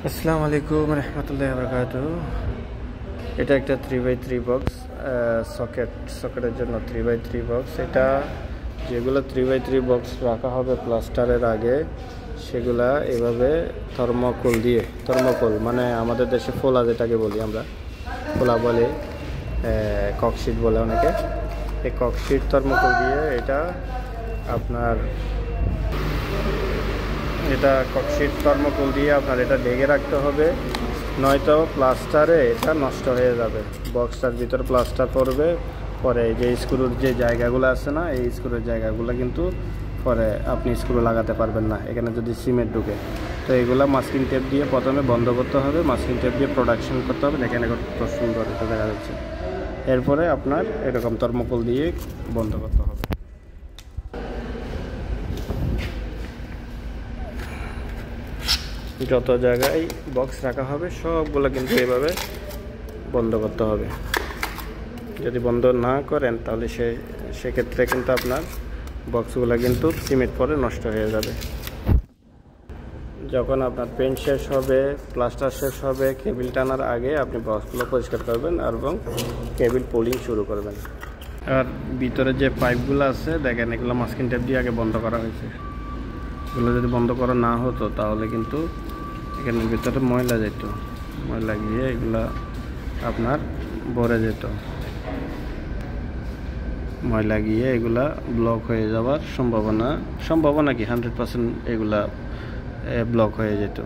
আসসালামু আলাইকুম রহমতুল্লাহি ওয়া বারাকাতুহু। এটা একটা 3x3 বক্স, সকেটের জন্য 3x3 বক্স। এটা যেগুলো 3x3 বক্স রাখা হবে প্লাস্টারের আগে, সেগুলা এভাবে থর্মোকোল মানে আমাদের দেশে ফোলা যেটাকে বলি আমরা, ফোলা বলে, ককশিট বলে অনেকে। এই ককশিট থর্মোকোল দিয়ে এটা ককশিট থর্মোকোল দিয়ে আপনার এটা ঢেকে রাখতে হবে, নয়তো প্লাস্টারে এটা নষ্ট হয়ে যাবে। বক্সটার ভিতর প্লাস্টার পড়বে, পরে যে স্ক্রুর যে জায়গাগুলো আছে না, এই স্ক্রুর জায়গাগুলো কিন্তু পরে আপনি স্ক্রু লাগাতে পারবেন না এখানে যদি সিমেন্ট ঢুকে। তো এগুলো মাস্কিং টেপ দিয়ে প্রথমে বন্ধ করতে হবে, মাস্কিং টেপ দিয়ে প্রোডাকশন করতে হবে। দেখেন কত সুন্দর এটা দেখা যাচ্ছে। এরপরে আপনার এরকম থর্মোকোল দিয়ে বন্ধ করতে হবে। যত জায়গায় বক্স রাখা হবে সবগুলো কিন্তু এভাবে বন্ধ করতে হবে। যদি বন্ধ না করেন তাহলে সেক্ষেত্রে কিন্তু আপনার বক্সগুলো কিন্তু সিমেন্ট পরে নষ্ট হয়ে যাবে। যখন আপনার পেন্ট শেষ হবে, প্লাস্টার শেষ হবে, কেবিল টানার আগে আপনি বক্সগুলো পরিষ্কার করবেন এবং কেবিল পুলিং শুরু করবেন। আর ভিতরে যে পাইপগুলো আছে দেখেন, এগুলো মাস্কিং টেপ দিয়ে আগে বন্ধ করা হয়েছে। এগুলো যদি বন্ধ করা না হতো তাহলে কিন্তু এখানের ভিতরে ময়লা গিয়ে এগুলা আপনার ভরে যেত, ময়লা গিয়ে এগুলা ব্লক হয়ে যাওয়ার সম্ভাবনা কি 100% এগুলা ব্লক হয়ে যেত।